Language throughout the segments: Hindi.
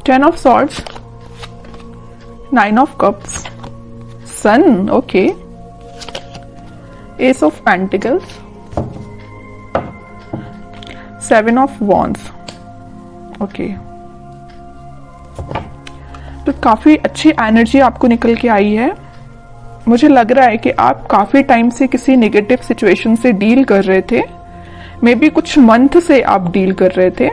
10 of swords, 9 of cups, sun, okay, ace of pentacles, 7 of wands, okay। तो काफी अच्छी एनर्जी आपको निकल के आई है। मुझे लग रहा है कि आप काफी टाइम से किसी नेगेटिव सिचुएशन से डील कर रहे थे, मे बी कुछ मंथ से आप डील कर रहे थे,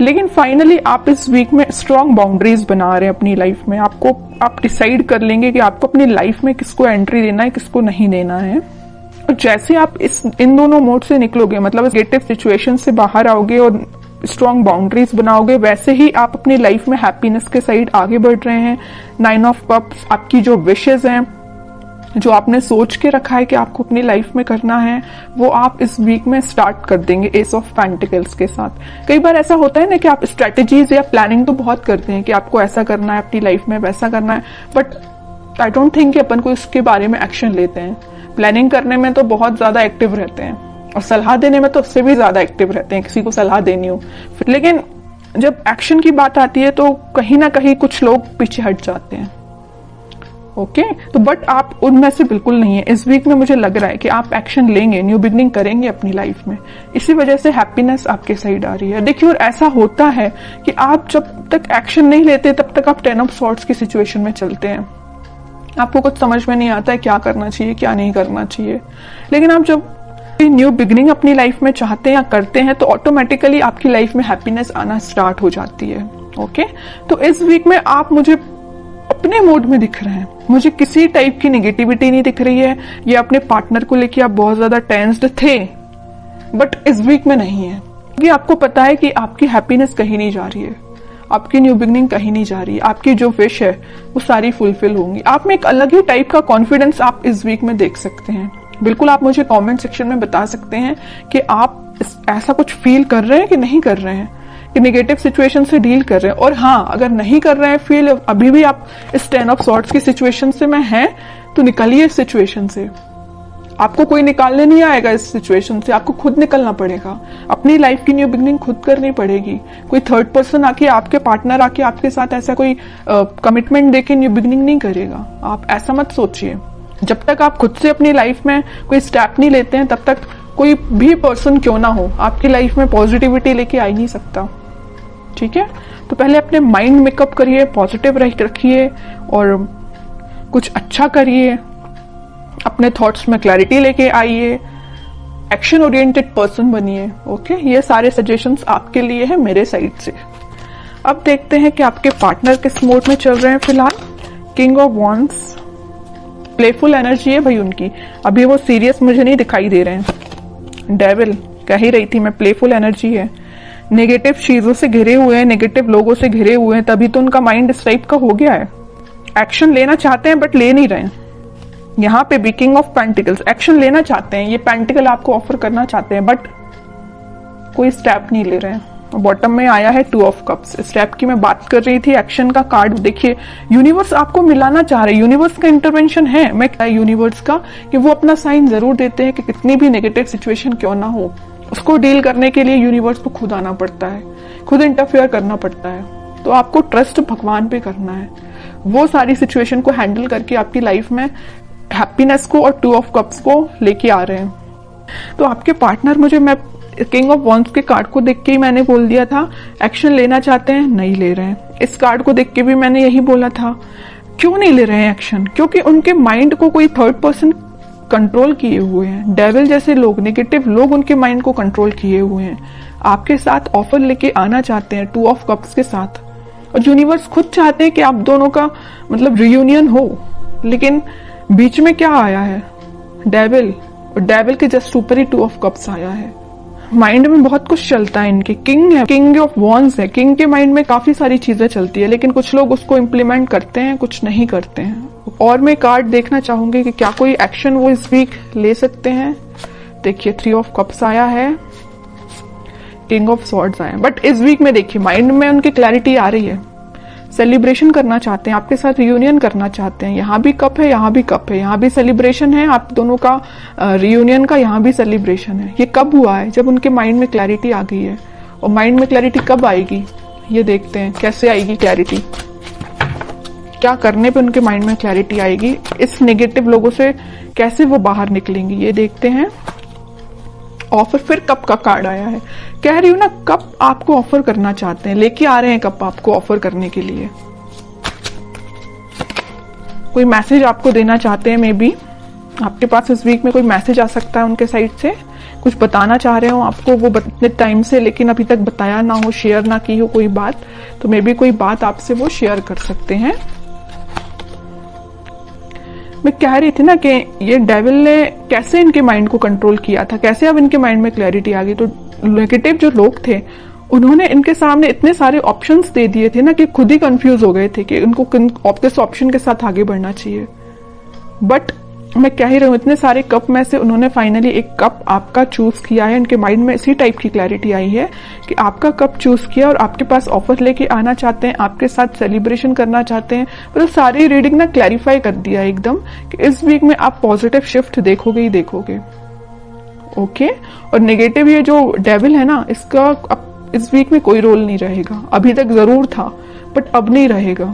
लेकिन फाइनली आप इस वीक में स्ट्रॉन्ग बाउंड्रीज बना रहे हैं अपनी लाइफ में। आप डिसाइड कर लेंगे कि आपको अपनी लाइफ में किसको एंट्री देना है, किसको नहीं देना है। और जैसे आप इन दोनों मोड से निकलोगे, मतलब नेगेटिव सिचुएशन से बाहर आओगे और स्ट्रॉन्ग बाउंड्रीज बनाओगे, वैसे ही आप अपनी लाइफ में हैप्पीनेस के साइड आगे बढ़ रहे हैं। 9 ऑफ कप्स आपकी जो विशेज हैं, जो आपने सोच के रखा है कि आपको अपनी लाइफ में करना है, वो आप इस वीक में स्टार्ट कर देंगे एस ऑफ पेंटिकल्स के साथ। कई बार ऐसा होता है ना कि आप स्ट्रेटेजीज या प्लानिंग तो बहुत करते हैं कि आपको ऐसा करना है अपनी लाइफ में, वैसा करना है, बट आई डोंट थिंक कि अपन को इसके बारे में एक्शन लेते हैं। प्लानिंग करने में तो बहुत ज्यादा एक्टिव रहते हैं और सलाह देने में तो उससे भी ज्यादा एक्टिव रहते हैं, किसी को सलाह देनी हो। लेकिन जब एक्शन की बात आती है तो कहीं ना कहीं कुछ लोग पीछे हट जाते हैं। ओके, तो बट आप उनमें से बिल्कुल नहीं है। इस वीक में मुझे लग रहा है कि आप एक्शन लेंगे, न्यू बिगनिंग करेंगे अपनी लाइफ में, इसी वजह से हैप्पीनेस आपके साइड आ रही है। देखिए, और ऐसा होता है कि आप जब तक एक्शन नहीं लेते तब तक आप 10 ऑफ सॉर्ड्स की सिचुएशन में चलते हैं। आपको कुछ समझ में नहीं आता है क्या करना चाहिए, क्या नहीं करना चाहिए। लेकिन आप जब न्यू बिगनिंग अपनी लाइफ में चाहते हैं या करते हैं तो ऑटोमेटिकली आपकी लाइफ में हैप्पीनेस आना स्टार्ट हो जाती है। ओके, तो इस वीक में आप मुझे अपने मोड में दिख रहे हैं, मुझे किसी टाइप की नेगेटिविटी नहीं दिख रही है। ये अपने पार्टनर को लेके आप बहुत ज्यादा टेंस्ड थे, बट इस वीक में नहीं है, क्योंकि आपको पता है कि आपकी हैप्पीनेस कहीं नहीं जा रही है, आपकी न्यू बिगनिंग कहीं नहीं जा रही है, आपकी जो विश है वो सारी फुलफिल होंगी। आप में एक अलग ही टाइप का कॉन्फिडेंस आप इस वीक में देख सकते हैं। बिल्कुल आप मुझे कमेंट सेक्शन में बता सकते हैं कि आप ऐसा कुछ फील कर रहे हैं कि नहीं कर रहे हैं, कि नेगेटिव सिचुएशन से डील कर रहे हैं। और हाँ, अगर नहीं कर रहे हैं फील, अभी भी आप इस 10 ऑफ सॉर्ड्स की सिचुएशन से में हैं, तो निकलिए इस सिचुएशन से। आपको कोई निकालने नहीं आएगा इस सिचुएशन से, आपको खुद निकलना पड़ेगा। अपनी लाइफ की न्यू बिगनिंग खुद करनी पड़ेगी। कोई थर्ड पर्सन आके, आपके पार्टनर आके आपके साथ ऐसा कोई कमिटमेंट देके न्यू बिगनिंग नहीं करेगा। आप ऐसा मत सोचिए। जब तक आप खुद से अपनी लाइफ में कोई स्टेप नहीं लेते हैं, तब तक कोई भी पर्सन क्यों ना हो आपकी लाइफ में पॉजिटिविटी लेके आ ही नहीं सकता। ठीक है, तो पहले अपने माइंड मेकअप करिए, पॉजिटिव रखिए और कुछ अच्छा करिए, अपने थॉट्स में क्लैरिटी लेके आइए, एक्शन ओरिएंटेड पर्सन बनिए। ओके, ये सारे सजेशंस आपके लिए है मेरे साइड से। अब देखते हैं कि आपके पार्टनर किस मोड में चल रहे हैं फिलहाल। King of wands, playful energy है भाई उनकी, अभी वो सीरियस मुझे नहीं दिखाई दे रहे हैं। डेविल, कह ही रही थी मैं, प्लेफुल एनर्जी है। नेगेटिव चीजों से घिरे हुए हैं, नेगेटिव लोगों से घिरे हुए हैं, तभी तो उनका माइंड इस टाइप का हो गया है। एक्शन लेना चाहते हैं बट ले नहीं रहे हैं। यहाँ पे भी किंग ऑफ पेंटिकल्स, एक्शन लेना चाहते हैं, ये पेंटिकल आपको ऑफर करना चाहते हैं, बट कोई स्टेप नहीं ले रहे हैं। बॉटम में आया है 2 ऑफ कप्स। स्टेप की मैं बात कर रही थी, एक्शन का कार्ड देखिए। यूनिवर्स आपको मिलाना चाह रहे हैं, यूनिवर्स का इंटरवेंशन है। मैं यूनिवर्स का कि वो अपना साइन जरूर देते हैं कि कितनी भी नेगेटिव सिचुएशन क्यों ना हो, उसको डील करने के लिए यूनिवर्स को खुद आना पड़ता है, खुद इंटरफेयर करना पड़ता है। तो आपको ट्रस्ट भगवान पे करना है, वो सारी सिचुएशन को हैंडल करके आपकी लाइफ में हैप्पीनेस को और 2 ऑफ कप्स को लेके आ रहे हैं। तो आपके पार्टनर, मुझे मैं किंग ऑफ वॉन्ड्स के कार्ड को देख के ही मैंने बोल दिया था, एक्शन लेना चाहते हैं, नहीं ले रहे हैं। इस कार्ड को देख के भी मैंने यही बोला था। क्यों नहीं ले रहे हैं एक्शन? क्योंकि उनके माइंड को कोई थर्ड पर्सन कंट्रोल किए हुए हैं। डेविल जैसे लोग, नेगेटिव लोग उनके माइंड को कंट्रोल किए हुए हैं। आपके साथ ऑफर लेके आना चाहते हैं 2 ऑफ कप्स के साथ, और यूनिवर्स खुद चाहते हैं कि आप दोनों का मतलब रियूनियन हो। लेकिन बीच में क्या आया है? डेविल, और डेविल के जस्ट ऊपर ही 2 ऑफ कप्स आया है। माइंड में बहुत कुछ चलता है इनके। किंग है, किंग ऑफ वॉन्ड्स है, किंग के माइंड में काफी सारी चीजें चलती है, लेकिन कुछ लोग उसको इम्प्लीमेंट करते हैं, कुछ नहीं करते हैं। और मैं कार्ड देखना चाहूंगी कि क्या कोई एक्शन वो इस वीक ले सकते हैं। देखिए 3 ऑफ कप्स आया है, किंग ऑफ स्वॉर्ड्स आया है, बट इस वीक में देखिए माइंड में उनकी क्लैरिटी आ रही है। सेलिब्रेशन करना चाहते हैं, आपके साथ रियूनियन करना चाहते हैं। यहाँ भी कप है, यहाँ भी कप है, यहाँ भी सेलिब्रेशन है, आप दोनों का रियूनियन का यहाँ भी सेलिब्रेशन है। ये कब हुआ है? जब उनके माइंड में क्लैरिटी आ गई है। और माइंड में क्लैरिटी कब आएगी? ये देखते हैं कैसे आएगी क्लैरिटी, क्या करने पे उनके माइंड में क्लैरिटी आएगी, इस नेगेटिव लोगों से कैसे वो बाहर निकलेंगी, ये देखते हैं। ऑफर, फिर कप का कार्ड आया है। कह रही हूं ना, कप आपको ऑफर करना चाहते हैं, लेके आ रहे हैं कप आपको ऑफर करने के लिए। कोई मैसेज आपको देना चाहते हैं, मे बी आपके पास इस वीक में कोई मैसेज आ सकता है उनके साइड से, कुछ बताना चाह रहे हो आपको वो इतने टाइम से, लेकिन अभी तक बताया ना हो, शेयर ना की हो कोई बात, तो मे बी कोई बात आपसे वो शेयर कर सकते हैं। मैं कह रही थी ना कि ये डेविल ने कैसे इनके माइंड को कंट्रोल किया था, कैसे अब इनके माइंड में क्लैरिटी आ गई। तो नेगेटिव जो लोग थे उन्होंने इनके सामने इतने सारे ऑप्शंस दे दिए थे ना कि खुद ही कंफ्यूज हो गए थे कि उनको किस ऑप्शन के साथ आगे बढ़ना चाहिए। बट मैं कह ही रही हूँ, इतने सारे कप में से उन्होंने फाइनली एक कप आपका चूज किया है। इनके माइंड में इसी टाइप की क्लैरिटी आई है कि आपका कप चूज किया और आपके पास ऑफर लेके आना चाहते हैं, आपके साथ सेलिब्रेशन करना चाहते हैं। मतलब सारी रीडिंग ना क्लैरिफाई कर दिया एकदम कि इस वीक में आप पॉजिटिव शिफ्ट देखोगे ही देखोगे। ओके, और नेगेटिव ये जो डेविल है ना, इसका अब इस वीक में कोई रोल नहीं रहेगा। अभी तक जरूर था बट अब नहीं रहेगा।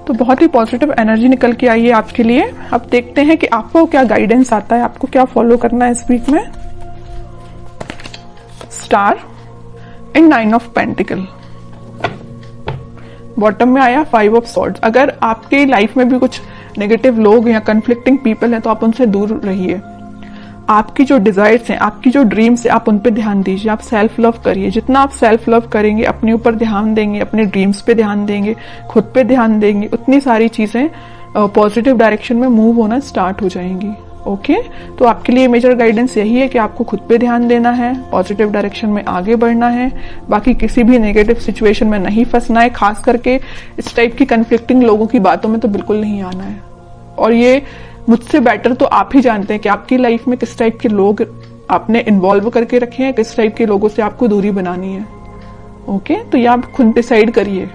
तो बहुत ही पॉजिटिव एनर्जी निकल के आई है आपके लिए। अब देखते हैं कि आपको क्या गाइडेंस आता है, आपको क्या फॉलो करना है इस वीक में। Star and 9 of pentacle, bottom में आया 5 ऑफ सॉर्ड्स। अगर आपके लाइफ में भी कुछ नेगेटिव लोग या कंफ्लिक्टिंग पीपल हैं तो आप उनसे दूर रहिए। आपकी जो डिजायर्स हैं, आपकी जो ड्रीम्स हैं, आप उन पे ध्यान दीजिए। आप सेल्फ लव करिए। जितना आप सेल्फ लव करेंगे, अपने ऊपर ध्यान देंगे, अपने ड्रीम्स पे ध्यान देंगे, खुद पे ध्यान देंगे, उतनी सारी चीजें पॉजिटिव डायरेक्शन में मूव होना स्टार्ट हो जाएंगी। ओके, तो आपके लिए मेजर गाइडेंस यही है कि आपको खुद पे ध्यान देना है, पॉजिटिव डायरेक्शन में आगे बढ़ना है, बाकी किसी भी नेगेटिव सिचुएशन में नहीं फंसना है। खास करके इस टाइप की कंफ्लिक्टिंग लोगों की बातों में तो बिल्कुल नहीं आना है। और ये मुझसे बेटर तो आप ही जानते हैं कि आपकी लाइफ में किस टाइप के लोग आपने इन्वॉल्व करके रखे हैं, किस टाइप के लोगों से आपको दूरी बनानी है। ओके, तो ये आप खुद डिसाइड करिए।